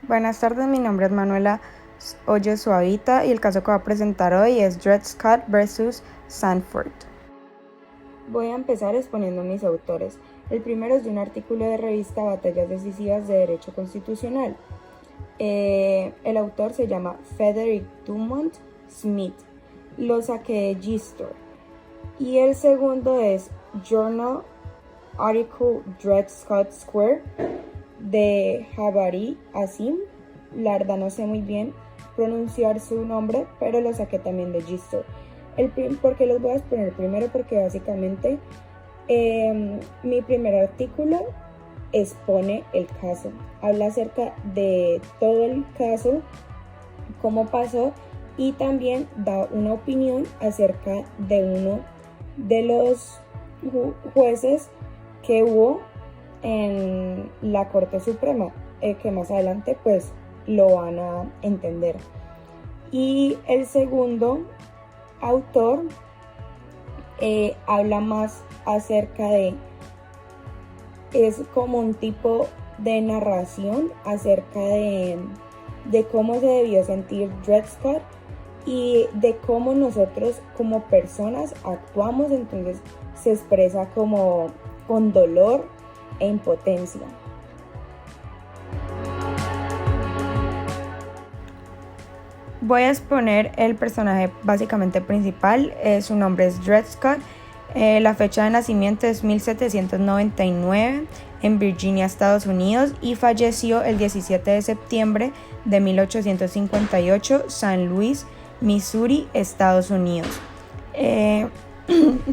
Buenas tardes, mi nombre es Manuela Oye Suavita y el caso que voy a presentar hoy es Dred Scott versus Sanford. Voy a empezar exponiendo mis autores. El primero es de un artículo de revista Batallas Decisivas de Derecho Constitucional. El autor se llama Frederick Dumont Smith. Lo saqué de Gistore. Y el segundo es Journal Article Dred Scott Square de Jabari Asim. La verdad no sé muy bien pronunciar su nombre, pero lo saqué también de Gistore. ¿Por qué los voy a exponer? Primero porque básicamente mi primer artículo expone el caso, habla acerca de todo el caso, cómo pasó, y también da una opinión acerca de uno de los jueces que hubo en la Corte Suprema, que más adelante pues lo van a entender. Y el segundo autor habla más acerca es como un tipo de narración acerca de cómo se debió sentir Dred Scott y de cómo nosotros como personas actuamos. Entonces se expresa como con dolor e impotencia. Voy a exponer el personaje básicamente principal. Su nombre es Dred Scott. La fecha de nacimiento es 1799 en Virginia, Estados Unidos, y falleció el 17 de septiembre de 1858, San Luis, Missouri, Estados Unidos.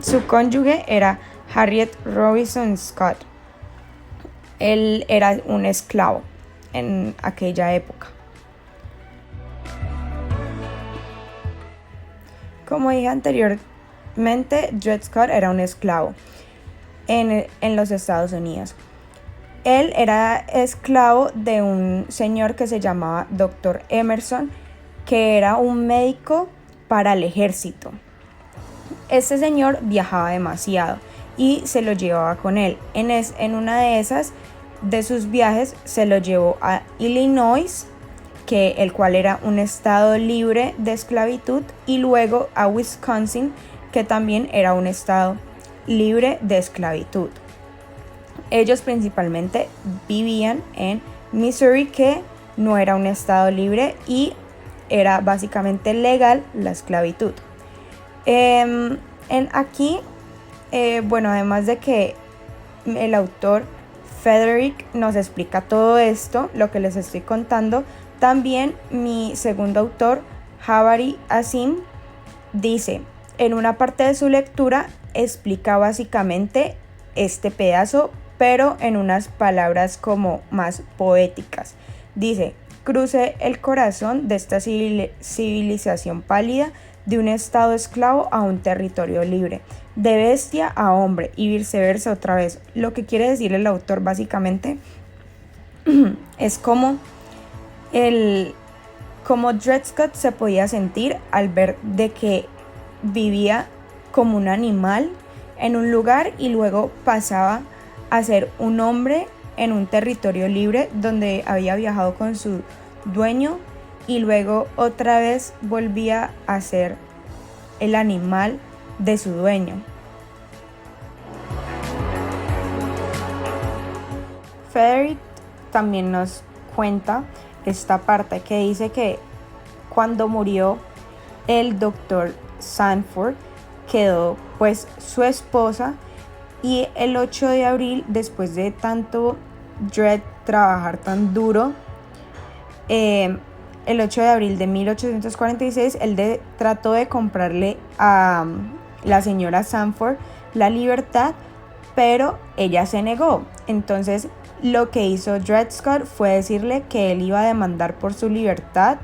Su cónyuge era Harriet Robinson Scott. Él era un esclavo en aquella época. Como dije anteriormente, Dred Scott era un esclavo en los Estados Unidos. Él era esclavo de un señor que se llamaba Dr. Emerson, que era un médico para el ejército. Este señor viajaba demasiado y se lo llevaba con él. En una de sus viajes se lo llevó a Illinois, el cual era un estado libre de esclavitud, y luego a Wisconsin, que también era un estado libre de esclavitud. Ellos principalmente vivían en Missouri, que no era un estado libre y era básicamente legal la esclavitud. Además de que el autor Frederick nos explica todo esto, lo que les estoy contando, también mi segundo autor, Jabari Asim, dice, en una parte de su lectura, explica básicamente este pedazo, pero en unas palabras como más poéticas. Dice, crucé el corazón de esta civilización pálida, de un estado esclavo a un territorio libre, de bestia a hombre y viceversa otra vez. Lo que quiere decir el autor básicamente es como Dred Scott se podía sentir al ver de que vivía como un animal en un lugar y luego pasaba a ser un hombre en un territorio libre donde había viajado con su dueño, y luego otra vez volvía a ser el animal de su dueño. Frederick también nos cuenta esta parte que dice que cuando murió el doctor Sanford quedó pues su esposa, y el 8 de abril, después de tanto Dred trabajar tan duro, el 8 de abril de 1846, él trató de comprarle a la señora Sanford la libertad, pero ella se negó. Entonces lo que hizo Dred Scott fue decirle que él iba a demandar por su libertad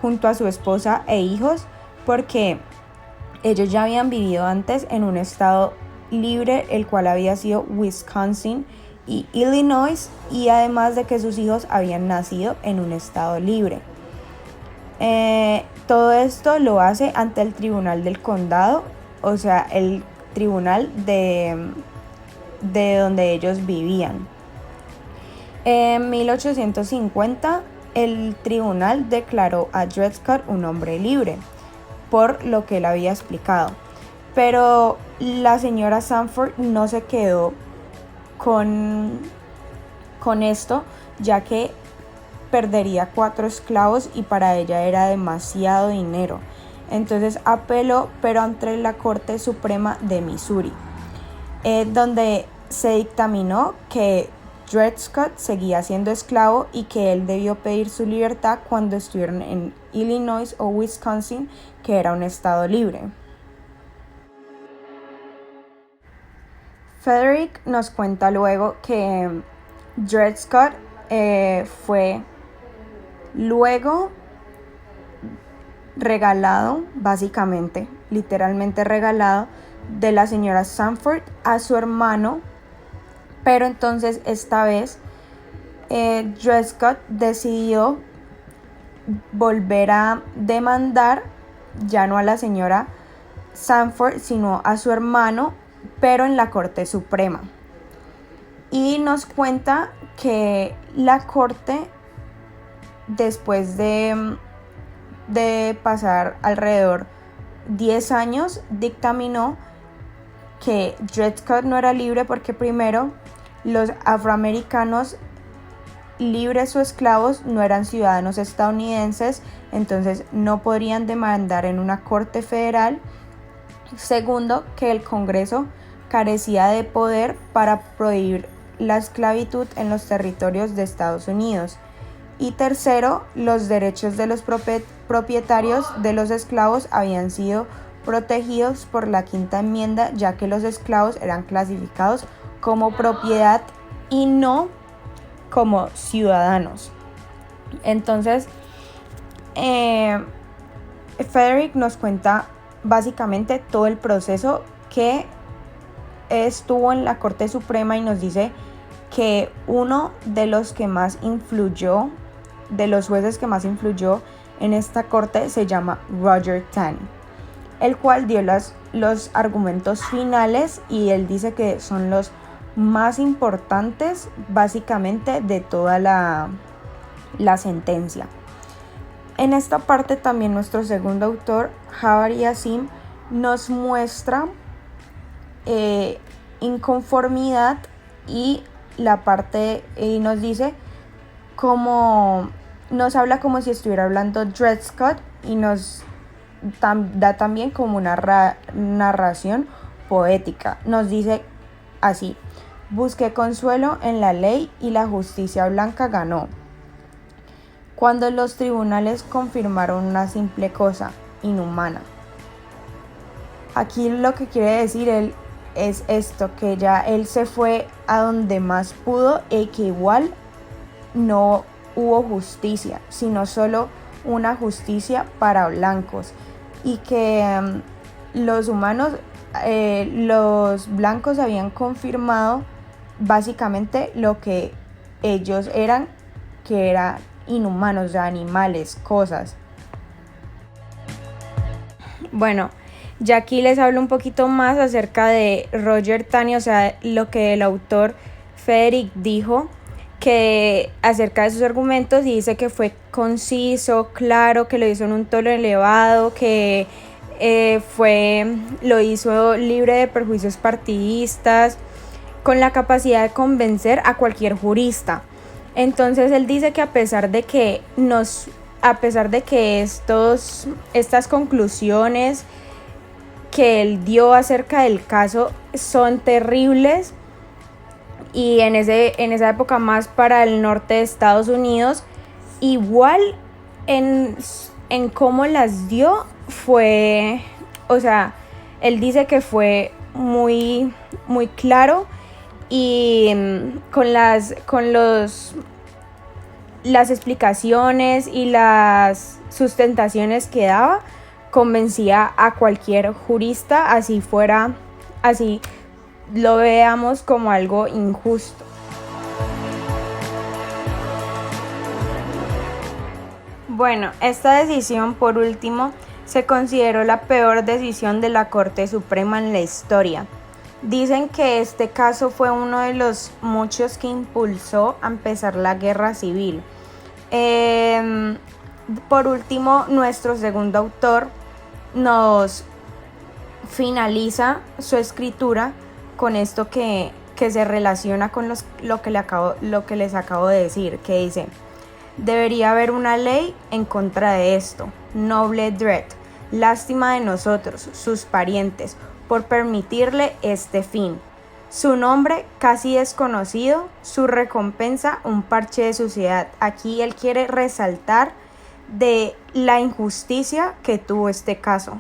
junto a su esposa e hijos, porque ellos ya habían vivido antes en un estado libre, el cual había sido Wisconsin y Illinois, y además de que sus hijos habían nacido en un estado libre. Todo esto lo hace ante el tribunal del condado, o sea, el tribunal de donde ellos vivían. En 1850 el tribunal declaró a Dred Scott un hombre libre, por lo que él había explicado. Pero la señora Sanford no se quedó con esto, ya que perdería 4 esclavos y para ella era demasiado dinero. Entonces apeló, pero ante la Corte Suprema de Missouri, donde se dictaminó que Dred Scott seguía siendo esclavo y que él debió pedir su libertad cuando estuvieron en Illinois o Wisconsin, que era un estado libre. Frederick nos cuenta luego que Dred Scott fue luego regalado, básicamente, literalmente regalado, de la señora Sanford a su hermano, pero entonces esta vez Dred Scott decidió volver a demandar, ya no a la señora Sanford, sino a su hermano, pero en la Corte Suprema. Y nos cuenta que la corte, después de pasar alrededor 10 años, dictaminó que Dred Scott no era libre porque primero los afroamericanos libres o esclavos no eran ciudadanos estadounidenses, entonces no podrían demandar en una corte federal. Segundo, que el Congreso carecía de poder para prohibir la esclavitud en los territorios de Estados Unidos. Y tercero, los derechos de los propietarios de los esclavos habían sido protegidos por la Quinta Enmienda, ya que los esclavos eran clasificados como propiedad y no como ciudadanos. Entonces, Frederick nos cuenta básicamente todo el proceso que estuvo en la Corte Suprema y nos dice que uno de los que más influyó, de los jueces que más influyó en esta corte, se llama Roger Taney, el cual dio los argumentos finales y él dice que son los más importantes básicamente de toda la sentencia. En esta parte también nuestro segundo autor, Jabbar Yassim, nos muestra inconformidad y la parte y nos dice como nos habla como si estuviera hablando Dred Scott y nos da también como una narración poética. Nos dice así: busqué consuelo en la ley y la justicia blanca ganó. Cuando los tribunales confirmaron una simple cosa, inhumana. Aquí lo que quiere decir él es esto, que ya él se fue a donde más pudo y que igual no hubo justicia, sino solo una justicia para blancos y que los blancos habían confirmado básicamente lo que ellos eran, que eran inhumanos, de animales, cosas. Bueno, ya aquí les hablo un poquito más acerca de Roger Taney, o sea, lo que el autor Frederick dijo que acerca de sus argumentos, y dice que fue conciso, claro, que lo hizo en un tono elevado, que lo hizo libre de perjuicios partidistas, con la capacidad de convencer a cualquier jurista. Entonces él dice que a pesar de que estas conclusiones que él dio acerca del caso son terribles, y en esa época más para el norte de Estados Unidos, igual en cómo las dio fue, o sea, él dice que fue muy, muy claro, y con las explicaciones y las sustentaciones que daba, convencía a cualquier jurista, así lo veamos como algo injusto. Bueno, esta decisión, por último, se consideró la peor decisión de la Corte Suprema en la historia. Dicen que este caso fue uno de los muchos que impulsó a empezar la guerra civil, Por último, nuestro segundo autor nos finaliza su escritura con esto que se relaciona con lo que les acabo de decir, que dice: debería haber una ley en contra de esto. Noble Dread, lástima de nosotros, sus parientes, por permitirle este fin. Su nombre casi desconocido, su recompensa un parche de suciedad. Aquí él quiere resaltar de la injusticia que tuvo este caso.